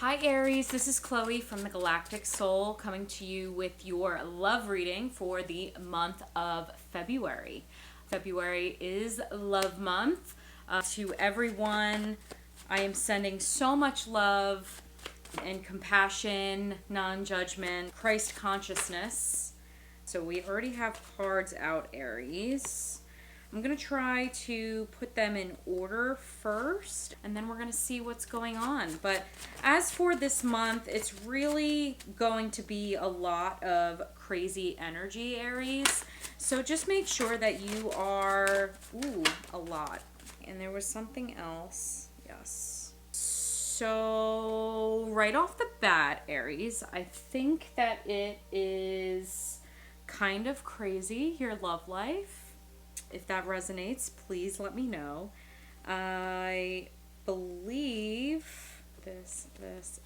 Hi Aries, this is Chloe from the Galactic Soul coming to you with your love reading for the month of February. February is love month. To everyone, I am sending so much love and compassion, non-judgment, Christ consciousness. So we already have cards out, Aries. I'm going to try to put them in order first, and then we're going to see what's going on. But as for this month, it's really going to be a lot of crazy energy, Aries. So just make sure that you are, a lot. And there was something else. Yes. So right off the bat, Aries, I think that it is kind of crazy, your love life. If that resonates, please let me know. I believe this,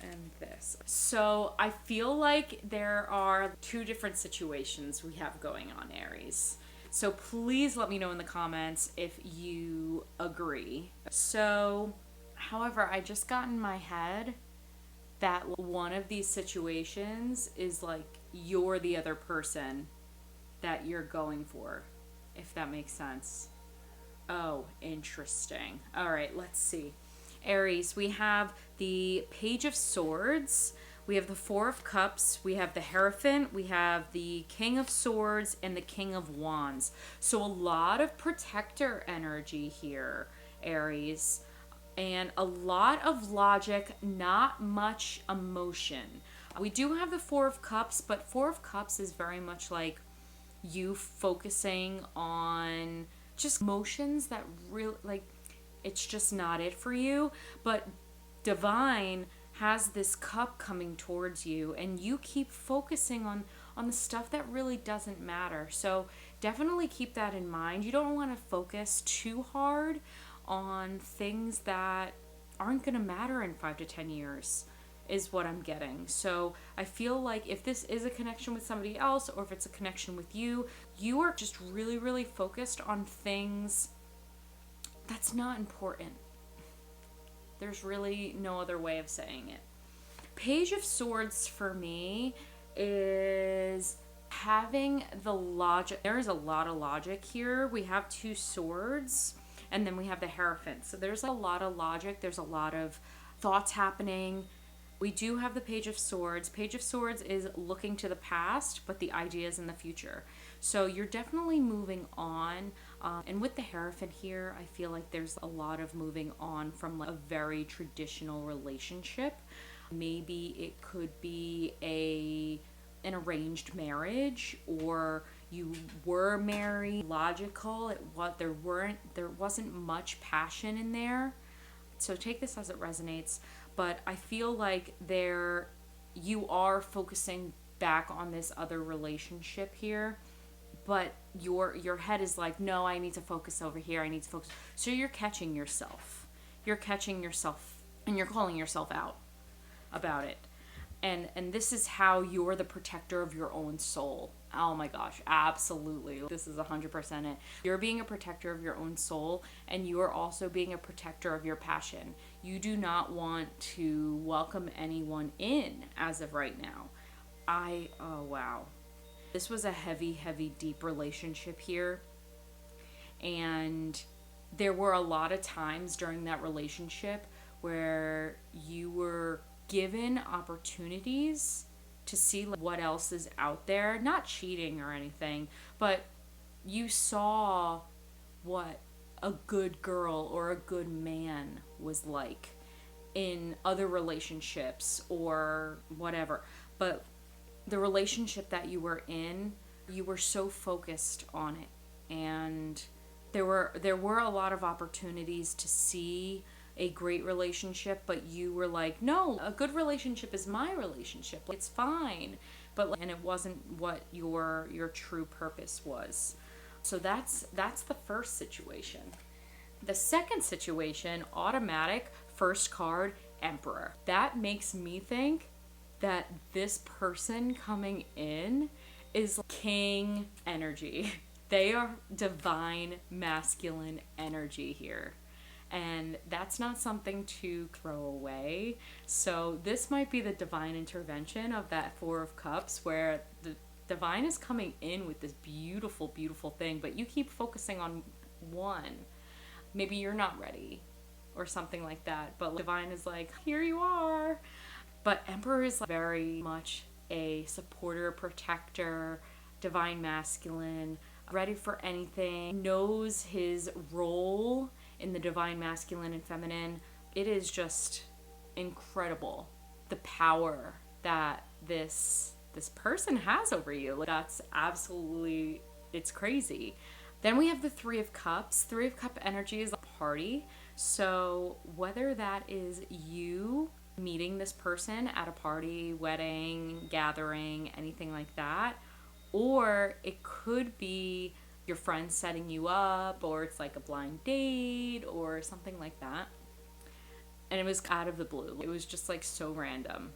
and this. So I feel like there are two different situations we have going on, Aries. So please let me know in the comments if you agree. So, however, I just got in my head that one of these situations is like you're the other person that you're going for. If that makes sense. Oh, interesting. All right, let's see. Aries, we have the Page of Swords, we have the Four of Cups, we have the Hierophant, we have the King of Swords, and the King of Wands. So a lot of protector energy here, Aries, and a lot of logic, not much emotion. We do have the Four of Cups, but Four of Cups is very much like you focusing on just emotions that really, like, it's just not it for you. But divine has this cup coming towards you, and you keep focusing on the stuff that really doesn't matter. So definitely keep that in mind. You don't want to focus too hard on things that aren't going to matter in 5 to 10 years. Is what I'm getting. So I feel like if this is a connection with somebody else, or if it's a connection with you, you are just really, really focused on things that's not important. There's really no other way of saying it. Page of Swords for me is having the logic. There is a lot of logic here. We have two swords, and then we have the Hierophant. So there's a lot of logic. There's a lot of thoughts happening. We do have the Page of Swords. Page of Swords is looking to the past, but the idea is in the future. So you're definitely moving on. And with the Hierophant here, I feel like there's a lot of moving on from like a very traditional relationship. Maybe it could be an arranged marriage, or you were married. Logical. There wasn't much passion in there. So take this as it resonates. But I feel like you are focusing back on this other relationship here, but your head is like, no, I need to focus over here. I need to focus. So you're catching yourself. You're catching yourself, and you're calling yourself out about it. And this is how you're the protector of your own soul. Oh my gosh, absolutely. This is 100% it. You're being a protector of your own soul, and you are also being a protector of your passion. You do not want to welcome anyone in as of right now. Oh wow. This was a heavy, heavy, deep relationship here. And there were a lot of times during that relationship where you were given opportunities to see like what else is out there. Not cheating or anything, but you saw what a good girl or a good man was like in other relationships or whatever. But the relationship that you were in, you were so focused on it, and there were a lot of opportunities to see a great relationship, but you were like, no, a good relationship is my relationship. It's fine. And it wasn't what your true purpose was. So that's the first situation. The second situation, automatic, first card, Emperor. That makes me think that this person coming in is king energy. They are divine masculine energy here. And that's not something to throw away. So this might be the divine intervention of that Four of Cups, where the divine is coming in with this beautiful, beautiful thing, but you keep focusing on one. Maybe you're not ready or something like that, but divine is like, here you are. But Emperor is very much a supporter, protector, divine masculine, ready for anything, knows his role in the divine masculine and feminine. It is just incredible, the power that this person has over you. Like, that's absolutely, it's crazy. Then we have the Three of Cups. Three of Cup energy is a party. So whether that is you meeting this person at a party, wedding, gathering, anything like that, or it could be your friends setting you up, or it's like a blind date or something like that. And it was out of the blue. It was just like so random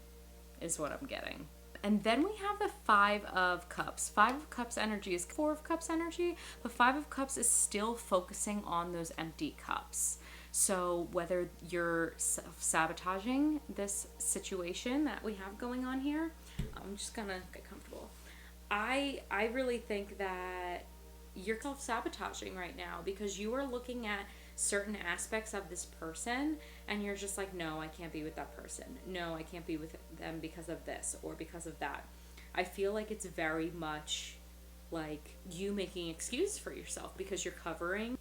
is what I'm getting. And then we have the Five of Cups. Five of Cups energy is Four of Cups energy, but Five of Cups is still focusing on those empty cups. So whether you're sabotaging this situation that we have going on here, I'm just gonna get comfortable. I really think that you're self-sabotaging right now because you are looking at certain aspects of this person and you're just like, no, I can't be with that person. No, I can't be with them because of this or because of that. I feel like it's very much like you making excuses for yourself because you're covering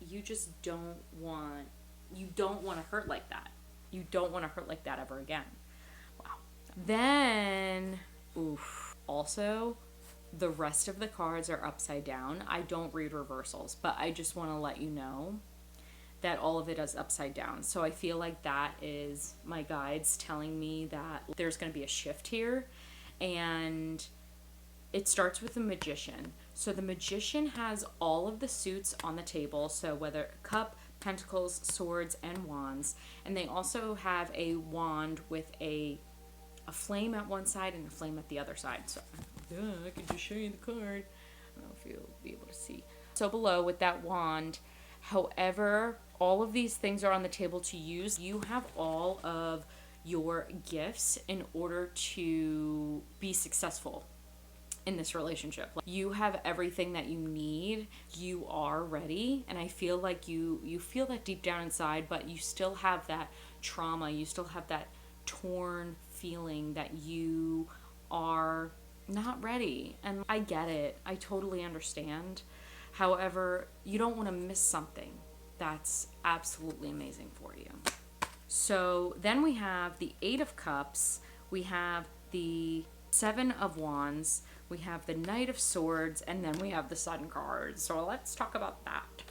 you just don't want to hurt like that. You don't want to hurt like that ever again. Wow. Then also the rest of the cards are upside down. I don't read reversals, but I just want to let you know that all of it is upside down. So I feel like that is my guides telling me that there's going to be a shift here. And it starts with the Magician. So the Magician has all of the suits on the table. So whether cup, pentacles, swords, and wands. And they also have a wand with a flame at one side and a flame at the other side. So I can just show you the card. I don't know if you'll be able to see. So below with that wand, however, all of these things are on the table to use. You have all of your gifts in order to be successful in this relationship. You have everything that you need. You are ready. And I feel like you feel that deep down inside, but you still have that trauma. You still have that torn feeling that you are not ready. And I get it. I totally understand. However, you don't want to miss something that's absolutely amazing for you. So then we have the Eight of Cups. We have the Seven of Wands. We have the Knight of Swords. And then we have the Sun card. So let's talk about that.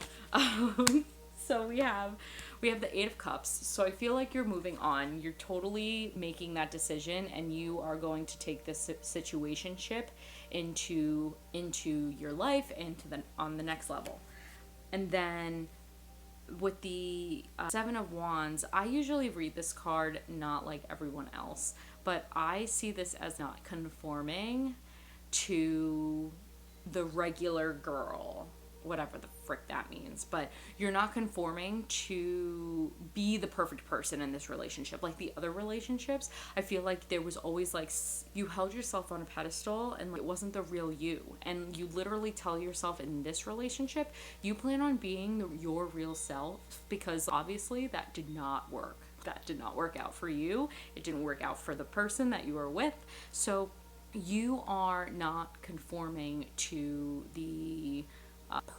So we have the Eight of Cups. So I feel like you're moving on. You're totally making that decision, and you are going to take this situationship into your life and on the next level. And then with the Seven of Wands, I usually read this card not like everyone else, but I see this as not conforming to the regular girl, whatever the frick that means, but you're not conforming to be the perfect person in this relationship. Like the other relationships, I feel like there was always like, you held yourself on a pedestal and like, it wasn't the real you. And you literally tell yourself in this relationship, you plan on being your real self, because obviously that did not work. That did not work out for you. It didn't work out for the person that you were with. So you are not conforming to the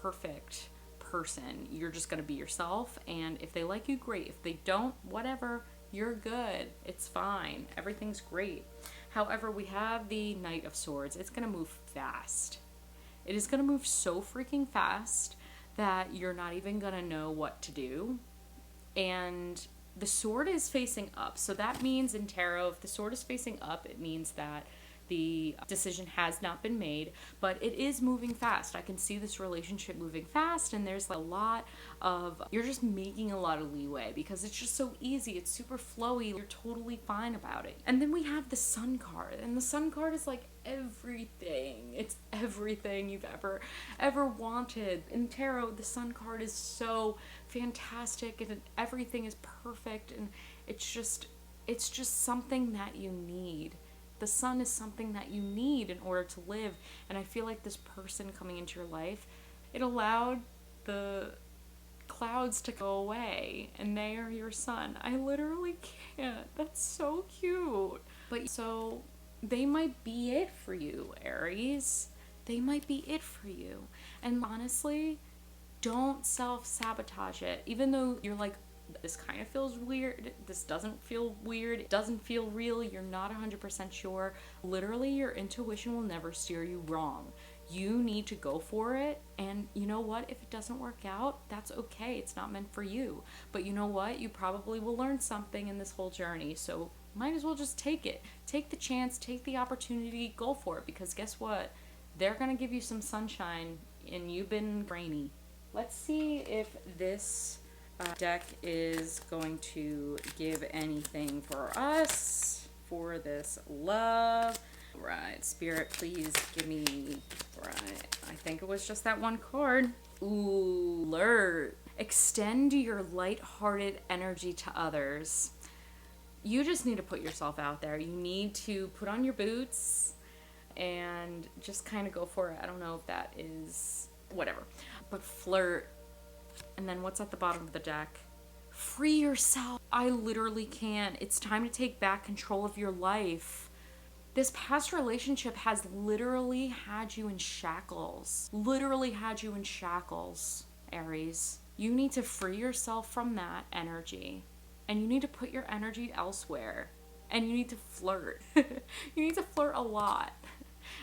perfect person. You're just going to be yourself, and if they like you, great. If they don't, whatever, you're good. It's fine. Everything's great. However, we have the Knight of Swords. It's going to move fast. It is going to move so freaking fast that you're not even going to know what to do. And the sword is facing up. So that means in tarot, if the sword is facing up, it means that The decision has not been made, but it is moving fast. I can see this relationship moving fast, and there's a lot of, you're just making a lot of leeway because it's just so easy. It's super flowy. You're totally fine about it. And then we have the Sun card, and the Sun card is like everything. It's everything you've ever wanted. In tarot, the Sun card is so fantastic, and everything is perfect, and it's just something that you need. The Sun is something that you need in order to live. And I feel like this person coming into your life, it allowed the clouds to go away, and they are your Sun. I literally can't. That's so cute. But so they might be it for you, Aries. They might be it for you. And honestly, don't self-sabotage it. Even though you're like, this kind of feels weird, this doesn't feel weird, it doesn't feel real, you're not 100% sure. Literally, your intuition will never steer you wrong. You need to go for it, and you know what? If it doesn't work out, that's okay. It's not meant for you. But you know what? You probably will learn something in this whole journey, so might as well just take it. Take the chance, take the opportunity, go for it, because guess what? They're gonna give you some sunshine, and you've been rainy. Let's see if this deck is going to give anything for us for this love. Right, Spirit, please give me, right, I think it was just that one card. Ooh, alert. Extend your light-hearted energy to others. You just need to put yourself out there. You need to put on your boots and just kind of go for it. I don't know if that is, whatever, but flirt. And then what's at the bottom of the deck? Free yourself. I literally can't. It's time to take back control of your life. This past relationship has literally had you in shackles. Literally had you in shackles, Aries. You need to free yourself from that energy. And you need to put your energy elsewhere. And you need to flirt. You need to flirt a lot.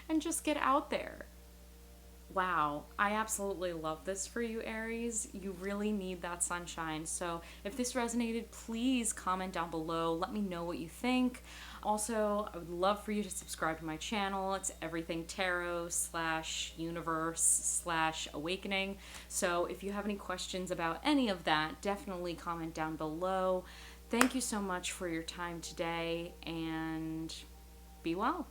And just get out there. Wow, I absolutely love this for you, Aries. You really need that sunshine. So if this resonated, please comment down below. Let me know what you think. Also, I would love for you to subscribe to my channel. It's everything tarot / universe / awakening. So if you have any questions about any of that, definitely comment down below. Thank you so much for your time today, and be well.